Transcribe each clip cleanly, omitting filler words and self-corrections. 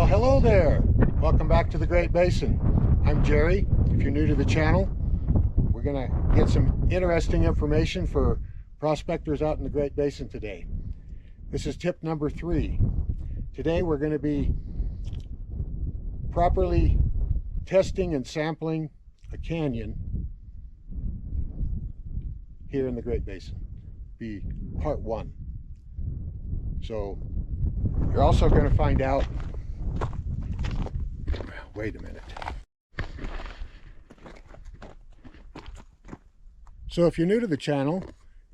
Well, hello there. Welcome back to the Great Basin. I'm Jerry. If you're new to the channel, we're going to get some interesting information for prospectors out in the Great Basin today. This is tip number 3. Today we're going to be properly testing and sampling a canyon here in the Great Basin. Be part 1. So you're also going to find out, wait a minute. So if you're new to the channel,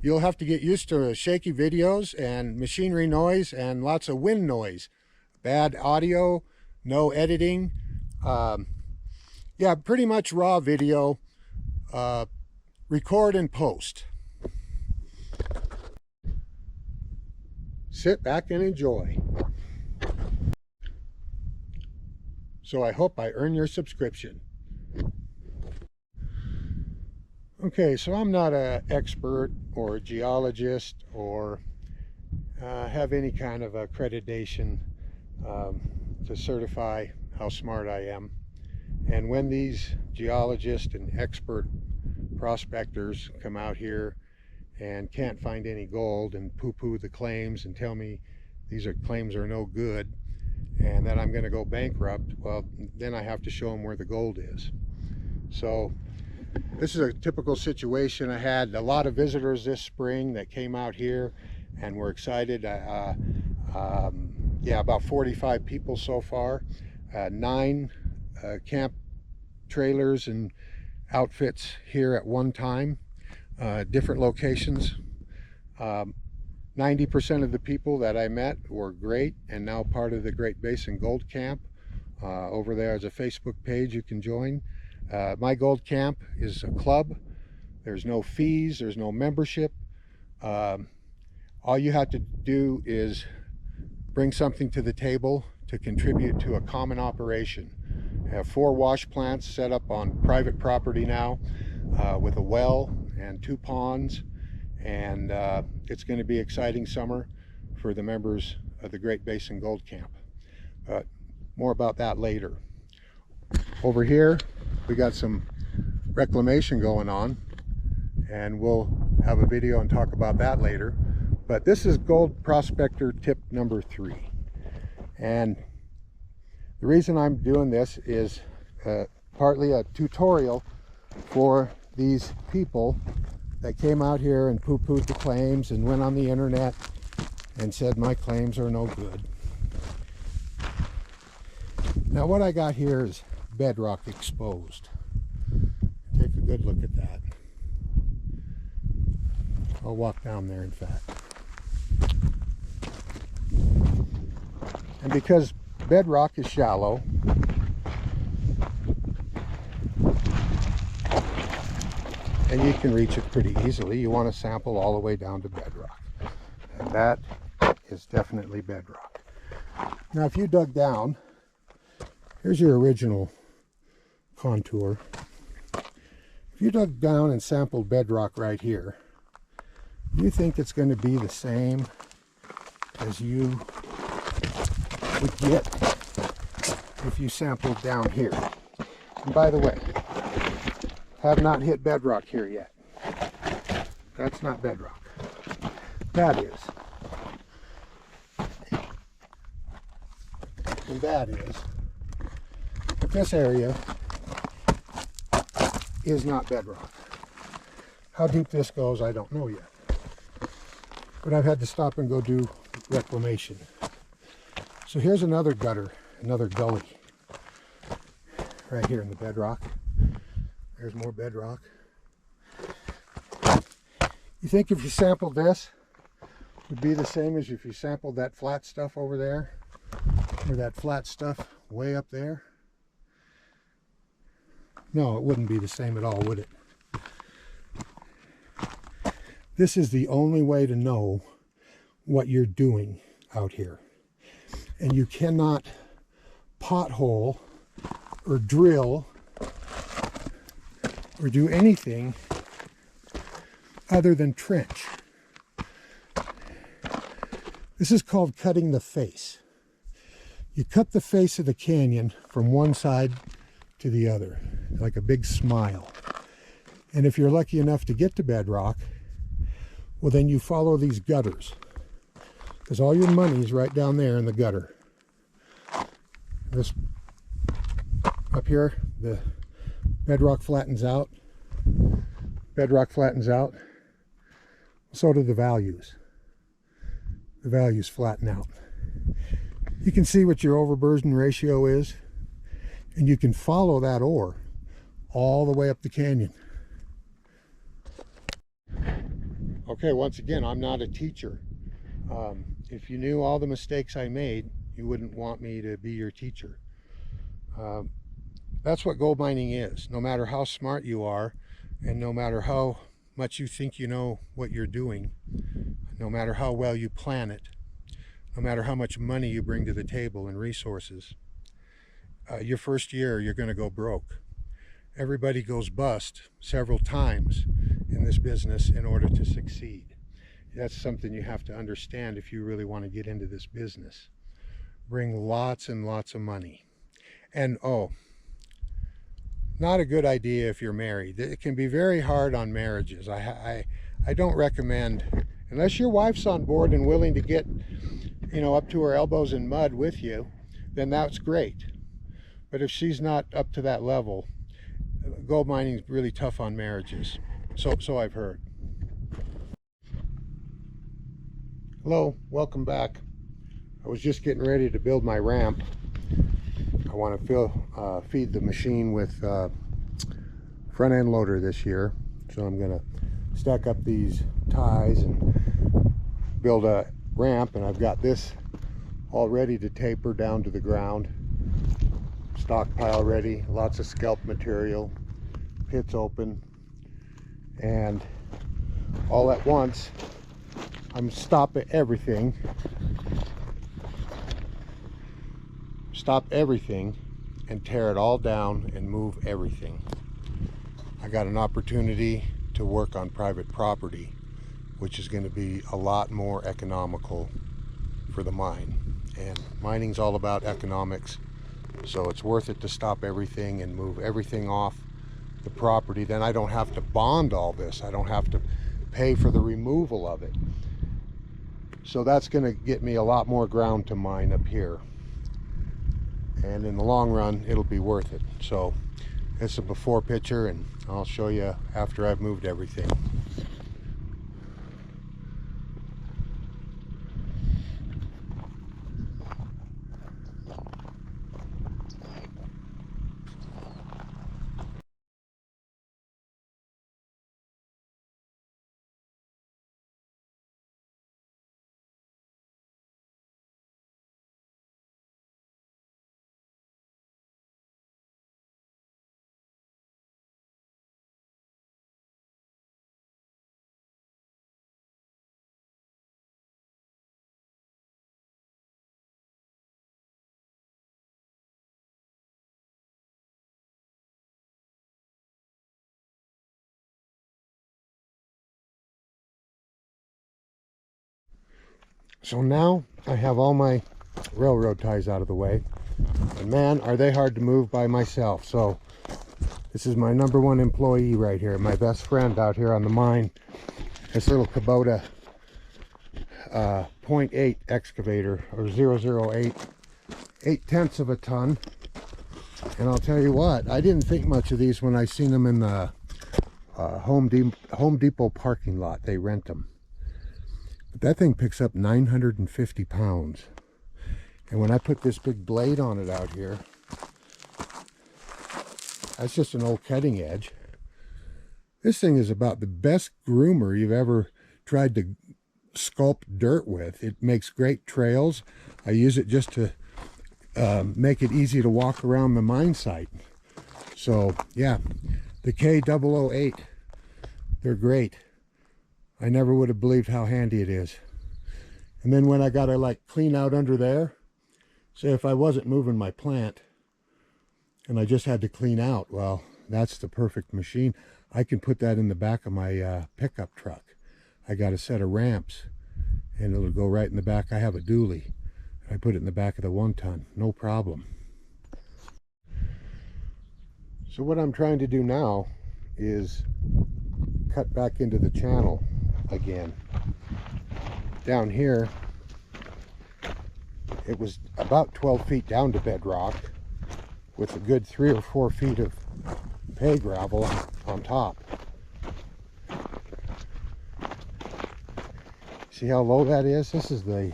you'll have to get used to shaky videos and machinery noise and lots of wind noise. Bad audio, no editing. Yeah, pretty much raw video. Record and post. Sit back and enjoy. So I hope I earn your subscription. Okay, so I'm not an expert or a geologist or have any kind of accreditation to certify how smart I am. And when these geologists and expert prospectors come out here and can't find any gold and poo-poo the claims and tell me these claims are no good and that I'm going to go bankrupt, well, then I have to show them where the gold is. So this is a typical situation. I had a lot of visitors this spring that came out here and were excited. Yeah, about 45 people so far. 9 camp trailers and outfits here at one time. Different locations. 90% of the people that I met were great and now part of the Great Basin Gold Camp. Over there is a Facebook page you can join. My Gold Camp is a club. There's no fees, there's no membership. All you have to do is bring something to the table to contribute to a common operation. I have 4 wash plants set up on private property now with a well and 2 ponds, and it's going to be an exciting summer for the members of the Great Basin Gold Camp. More about that later. Over here we got some reclamation going on, and we'll have a video and talk about that later. But this is gold prospector tip number 3, and the reason I'm doing this is partly a tutorial for these people that came out here and poo-pooed the claims and went on the internet and said my claims are no good. Now what I got here is bedrock exposed. Take a good look at that. I'll walk down there in fact. And because bedrock is shallow, and you can reach it pretty easily, you want to sample all the way down to bedrock. And that is definitely bedrock. Now if you dug down, here's your original contour. If you dug down and sampled bedrock right here, you think it's going to be the same as you would get if you sampled down here. And by the way, have not hit bedrock here yet. That's not bedrock. That is. And that is. But this area is not bedrock. How deep this goes, I don't know yet. But I've had to stop and go do reclamation. So here's another gutter, another gully. Right here in the bedrock. There's more bedrock. You think if you sampled this, it would be the same as if you sampled that flat stuff over there, or that flat stuff way up there? No, it wouldn't be the same at all, would it? This is the only way to know what you're doing out here. And you cannot pothole or drill or do anything other than trench. This is called cutting the face. You cut the face of the canyon from one side to the other, like a big smile. And if you're lucky enough to get to bedrock, well, then you follow these gutters, because all your money is right down there in the gutter. This up here, the bedrock flattens out. Bedrock flattens out. So do the values. The values flatten out. You can see what your overburden ratio is, and you can follow that ore all the way up the canyon. Okay, once again, I'm not a teacher. If you knew all the mistakes I made, you wouldn't want me to be your teacher. That's what gold mining is. No matter how smart you are, and no matter how much you think you know what you're doing, no matter how well you plan it, no matter how much money you bring to the table and resources, your first year you're going to go broke. Everybody goes bust several times in this business in order to succeed. That's something you have to understand if you really want to get into this business. Bring lots and lots of money. And not a good idea if you're married. It can be very hard on marriages. I don't recommend, unless your wife's on board and willing to get, up to her elbows in mud with you, then that's great. But if she's not up to that level, gold mining is really tough on marriages. So I've heard. Hello, welcome back. I was just getting ready to build my ramp. I want to feed the machine with front end loader this year. So I'm going to stack up these ties and build a ramp, and I've got this all ready to taper down to the ground. Stockpile ready, lots of scalp material, pits open, and all at once I'm stopping everything. Stop everything and tear it all down and move everything. I got an opportunity to work on private property, which is going to be a lot more economical for the mine. And mining's all about economics, so it's worth it to stop everything and move everything off the property. Then I don't have to bond all this. I don't have to pay for the removal of it. So that's going to get me a lot more ground to mine up here. And in the long run, it'll be worth it. So it's a before picture, and I'll show you after I've moved everything. So now I have all my railroad ties out of the way, and man, are they hard to move by myself. So this is my #1 employee right here, my best friend out here on the mine. This little Kubota 0.8 excavator, or 008, 0.8 of a ton. And I'll tell you what, I didn't think much of these when I seen them in the Home Depot parking lot. They rent them. But that thing picks up 950 pounds. And when I put this big blade on it out here, that's just an old cutting edge. This thing is about the best groomer you've ever tried to sculpt dirt with. It makes great trails. I use it just to make it easy to walk around the mine site. So yeah, the K008, they're great. I never would have believed how handy it is. And then when I got to like clean out under there, say if I wasn't moving my plant and I just had to clean out, well, that's the perfect machine. I can put that in the back of my pickup truck. I got a set of ramps and it'll go right in the back. I have a dually. I put it in the back of the 1-ton, no problem. So what I'm trying to do now is cut back into the channel again. Down here, it was about 12 feet down to bedrock with a good 3 or 4 feet of pay gravel on top. See how low that is? This is the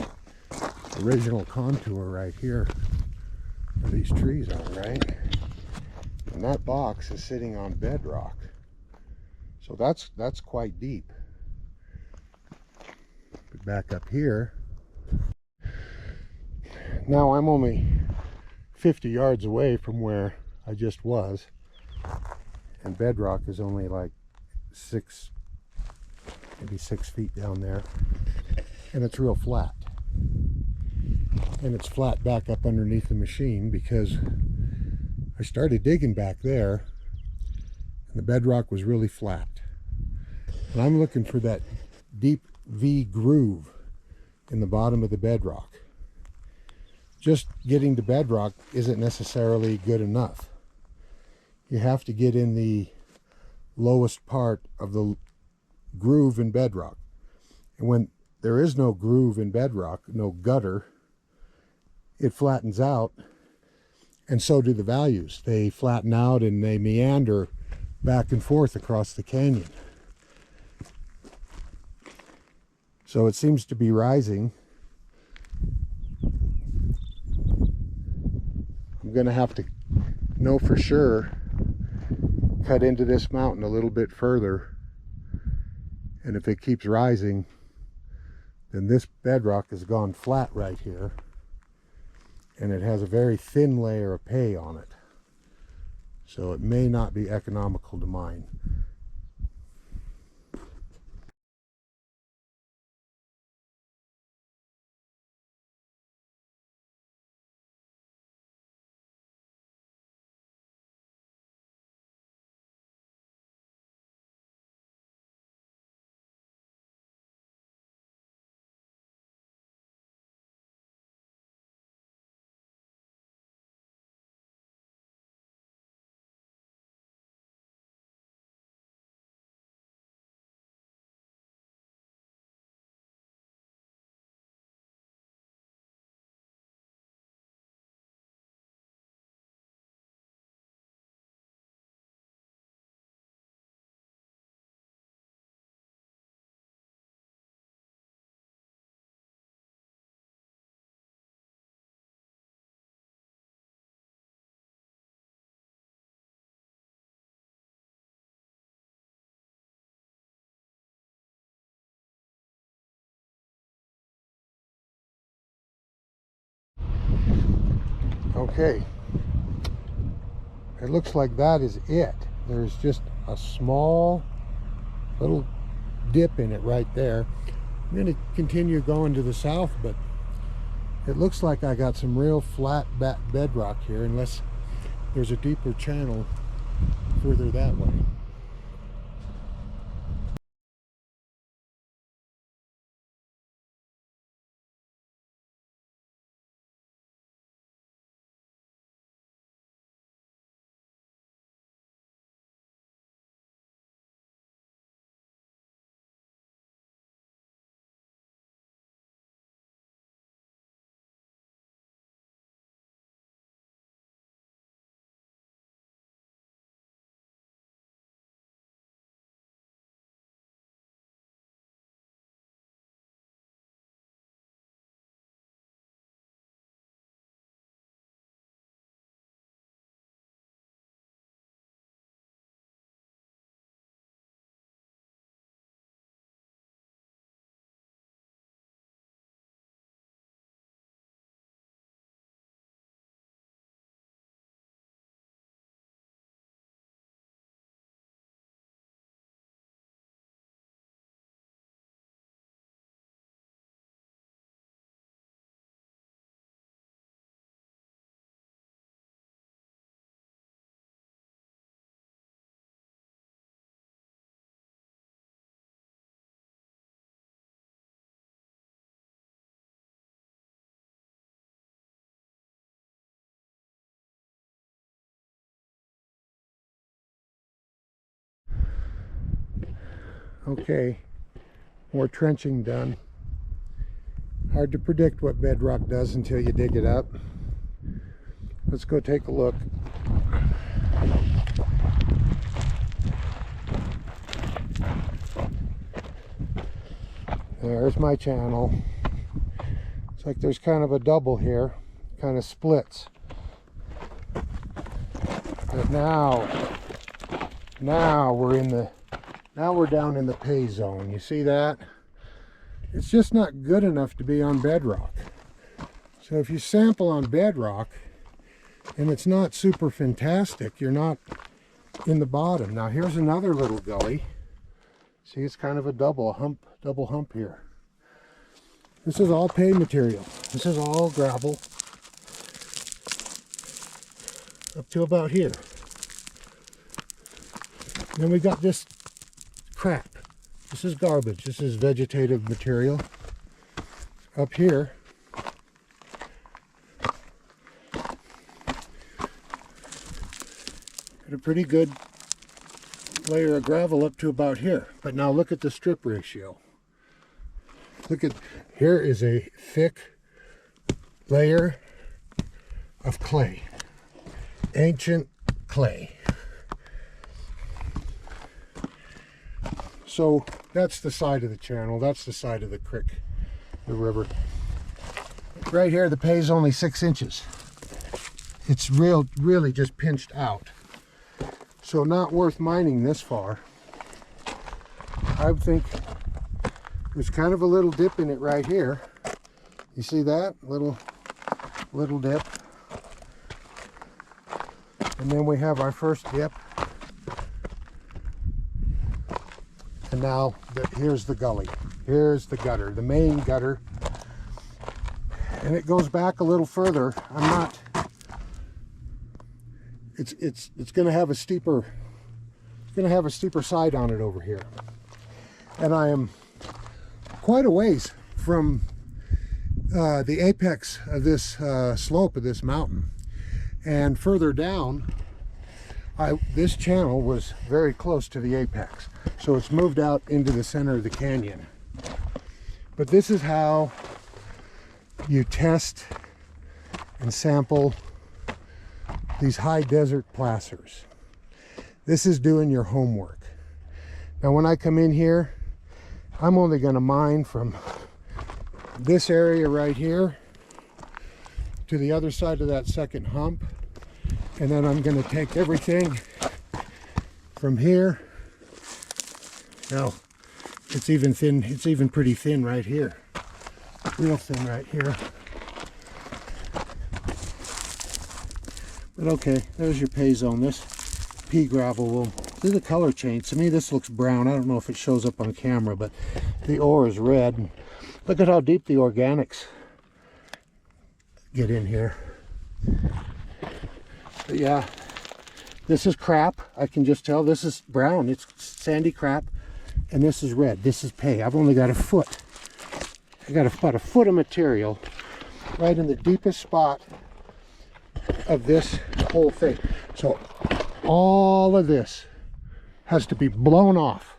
original contour right here where these trees are, right? And that box is sitting on bedrock. So that's quite deep. But back up here, now I'm only 50 yards away from where I just was, and bedrock is only like maybe 6 feet down there, and it's real flat. And it's flat back up underneath the machine because I started digging back there and the bedrock was really flat. And I'm looking for that deep V groove in the bottom of the bedrock. Just getting to bedrock isn't necessarily good enough. You have to get in the lowest part of the groove in bedrock. And when there is no groove in bedrock, no gutter, it flattens out, and so do the values. They flatten out and they meander back and forth across the canyon. So it seems to be rising. I'm going to have to know for sure, cut into this mountain a little bit further, and if it keeps rising, then this bedrock has gone flat right here, and it has a very thin layer of pay on it, so it may not be economical to mine. Okay, it looks like that is it. There's just a small little dip in it right there. I'm going to continue going to the south, but it looks like I got some real flat bedrock here, unless there's a deeper channel further that way. Okay, more trenching done. Hard to predict what bedrock does until you dig it up. Let's go take a look. There's my channel. It's like there's kind of a double here, kind of splits. But now we're down in the pay zone. You see that? It's just not good enough to be on bedrock. So if you sample on bedrock and it's not super fantastic, you're not in the bottom. Now here's another little gully. See, it's kind of a double hump here. This is all pay material. This is all gravel up to about here. Then we got this crap. This is garbage. This is vegetative material. Up here, got a pretty good layer of gravel up to about here. But now look at the strip ratio. Look at, here is a thick layer of clay. Ancient clay. So that's the side of the channel. That's the side of the creek, the river. Right here, the pay is only 6 inches. It's really just pinched out. So not worth mining this far. I think there's kind of a little dip in it right here. You see that? Little dip. And then we have our first dip. And now here's the gully. Here's the gutter, the main gutter. And it goes back a little further. It's going to have a steeper side on it over here. And I am quite a ways from the apex of this slope of this mountain. And further down, this channel was very close to the apex. So it's moved out into the center of the canyon. But this is how you test and sample these high desert placers. This is doing your homework. Now when I come in here, I'm only going to mine from this area right here to the other side of that second hump, and then I'm going to take everything from here. Now it's even thin, it's even pretty thin right here, real thin right here. But okay, there's your pay zone. This pea gravel will, see the color change. To me this looks brown. I don't know if it shows up on camera, but the ore is red. Look at how deep the organics get in here. But yeah, this is crap. I can just tell this is brown. It's sandy crap. And this is red. This is pay. I've only got a foot. I got about a foot of material right in the deepest spot of this whole thing. So all of this has to be blown off,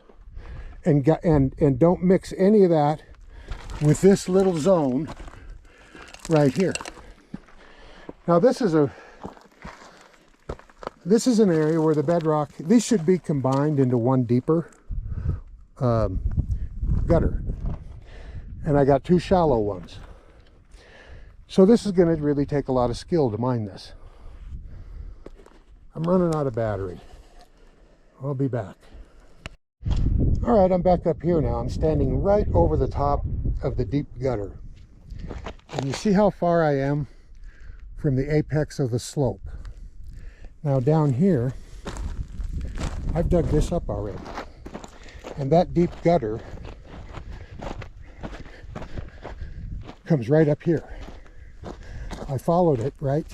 and don't mix any of that with this little zone right here. Now this is an area where the bedrock, these should be combined into one deeper gutter, and I got 2 shallow ones. So this is going to really take a lot of skill to mine this. I'm running out of battery. I'll be back. All right, I'm back up here now. I'm standing right over the top of the deep gutter, and you see how far I am from the apex of the slope. Now down here, I've dug this up already. And that deep gutter comes right up here. I followed it right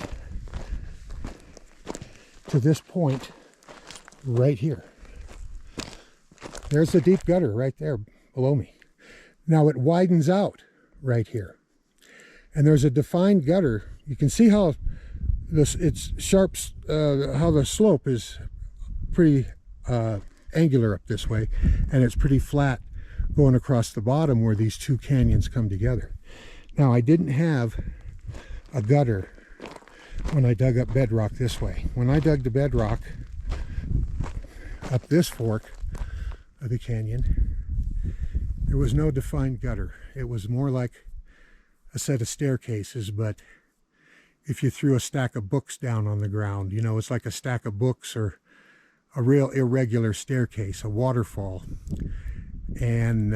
to this point right here. There's the deep gutter right there below me. Now it widens out right here. And there's a defined gutter. You can see how it's sharp, how the slope is pretty angular up this way, and it's pretty flat going across the bottom where these two canyons come together. Now, I didn't have a gutter when I dug up Bedrock this way. When I dug the Bedrock up this fork of the canyon, there was no defined gutter. It was more like a set of staircases, but if you threw a stack of books down on the ground, you know, it's like a stack of books or a real irregular staircase, a waterfall, and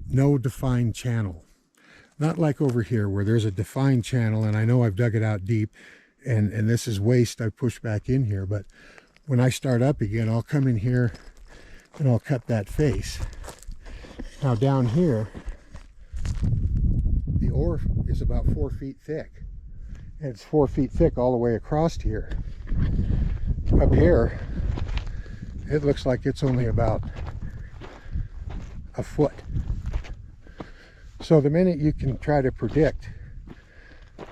no defined channel. Not like over here where there's a defined channel, and I know I've dug it out deep, and this is waste I pushed back in here, but when I start up again, I'll come in here and I'll cut that face. Now down here, the ore is about 4 feet thick. And it's 4 feet thick all the way across here. Up here, it looks like it's only about a foot. So the minute you can try to predict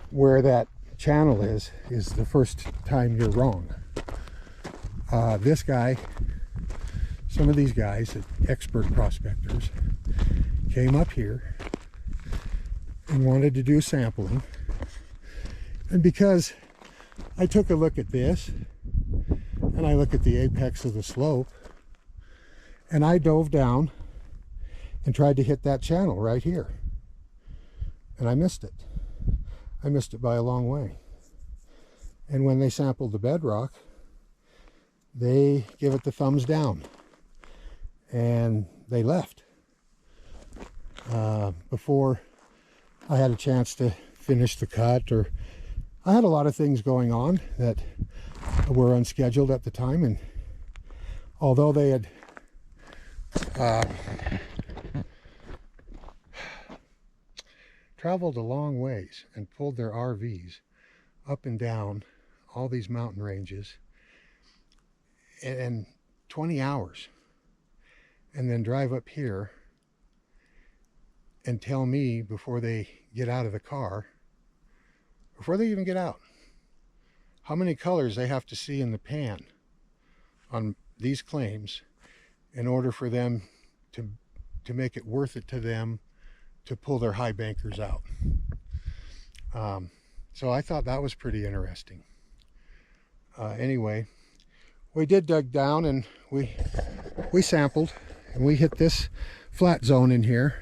where that channel is the first time you're wrong. This guy, some of these guys, expert prospectors, came up here and wanted to do sampling. And because I took a look at this, and I look at the apex of the slope, and I dove down and tried to hit that channel right here. And I missed it. I missed it by a long way. And when they sampled the Bedrock, they give it the thumbs down. And they left. Before I had a chance to finish the cut, or I had a lot of things going on that were unscheduled at the time, and although they had traveled a long ways and pulled their RVs up and down all these mountain ranges in 20 hours, and then drive up here and tell me before they get out of the car, before they even get out, how many colors they have to see in the pan on these claims in order for them to make it worth it to them to pull their high bankers out. So I thought that was pretty interesting. Anyway, we did dug down, and we sampled, and we hit this flat zone in here.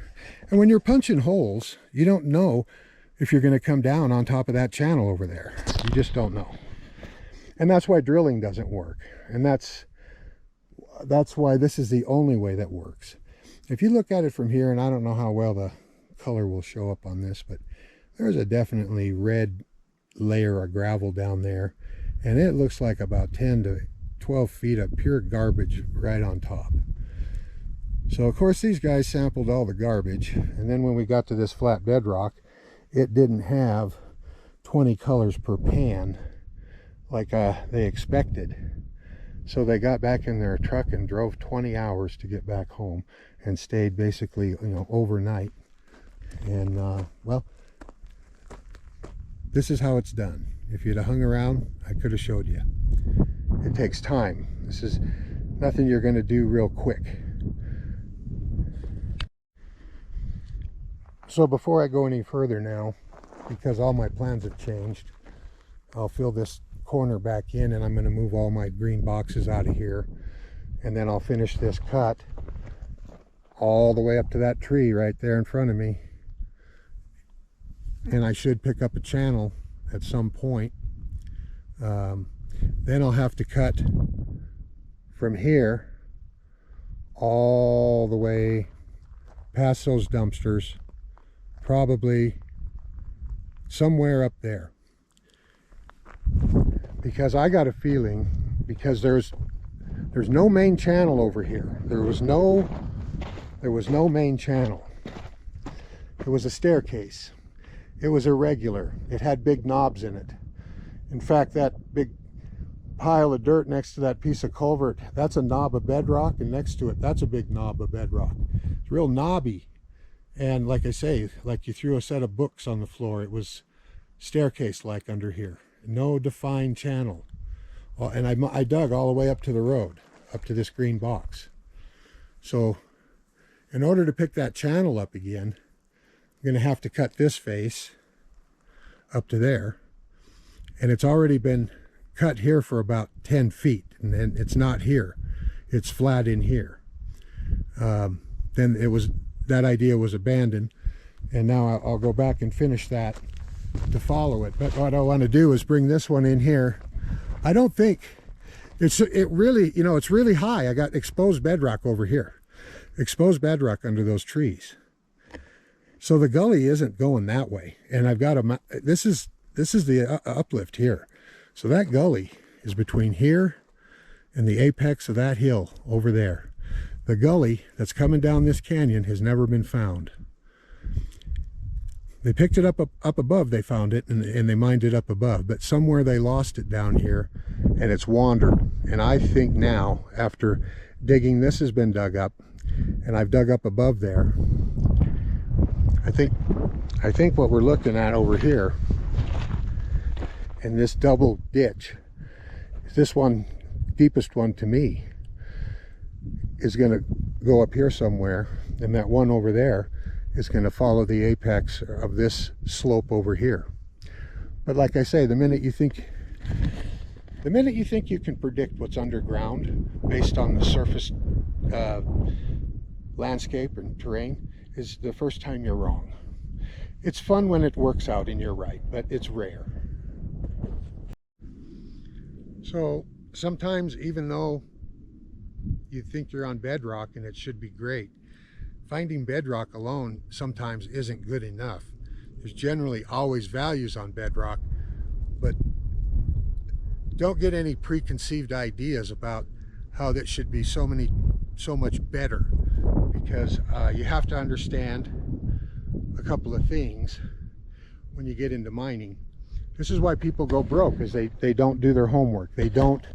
And when you're punching holes, you don't know if you're going to come down on top of that channel over there. You just don't know. And that's why drilling doesn't work. And that's why this is the only way that works. If you look at it from here, and I don't know how well the color will show up on this, but there's a definitely red layer of gravel down there, and it looks like about 10 to 12 feet of pure garbage right on top. So of course these guys sampled all the garbage, and then when we got to this flat bedrock, it didn't have 20 colors per pan like they expected. So they got back in their truck and drove 20 hours to get back home, and stayed basically, you know, overnight. And well, this is how it's done. If you'd have hung around, I could have showed you. It takes time. This is nothing you're going to do real quick. So before I go any further now, because all my plans have changed, I'll fill this corner back in, and I'm going to move all my green boxes out of here, and then I'll finish this cut all the way up to that tree right there in front of me. And I should pick up a channel at some point. Then I'll have to cut from here all the way past those dumpsters, probably somewhere up there, because I got a feeling, because there's no main channel over here. There was no main channel. It was a staircase. It was irregular. It had big knobs in it. In fact, that big pile of dirt next to that piece of culvert, that's a knob of bedrock, and next to it, that's a big knob of bedrock. It's real knobby. And like I say, like you threw a set of books on the floor. It was staircase-like under here. No defined channel. And I dug all the way up to the road. up to this green box. So in order to pick that channel up again, I'm going to have to cut this face up to there, and it's already been cut here for about 10 feet, and then it's not here, it's flat in here. Then that idea was abandoned, and now I'll go back and finish that to follow it. But what I want to do is bring this one in here. I don't think it's really high. I got exposed bedrock over here, exposed bedrock under those trees. So the gully isn't going that way, and I've got this is the uplift here. So that gully is between here and the apex of that hill over there. The gully that's coming down this canyon has never been found. They picked it up above, they found it, and they mined it up above, but somewhere they lost it down here, and it's wandered. And I think now, after digging, this has been dug up, and I've dug up above there, I think what we're looking at over here in this double ditch, this one, deepest one to me, is going to go up here somewhere, and that one over there is going to follow the apex of this slope over here. But like I say, the minute you think you can predict what's underground based on the surface landscape and terrain, is the first time you're wrong. It's fun when it works out and you're right, but it's rare. So sometimes, even though you think you're on bedrock and it should be great, finding bedrock alone sometimes isn't good enough. There's generally always values on bedrock, but don't get any preconceived ideas about how that should be so much better, because you have to understand a couple of things when you get into mining. This is why people go broke, is they don't do their homework. They don't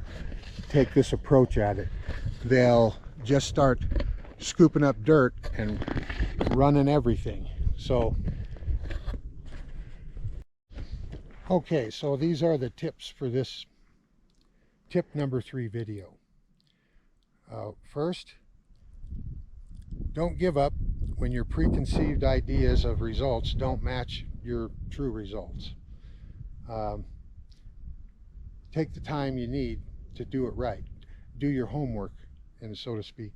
take this approach at it. They'll just start scooping up dirt and running everything. So okay, so these are the tips for this tip number 3 video. First, don't give up when your preconceived ideas of results don't match your true results. Take the time you need to do it right. Do your homework, and so to speak.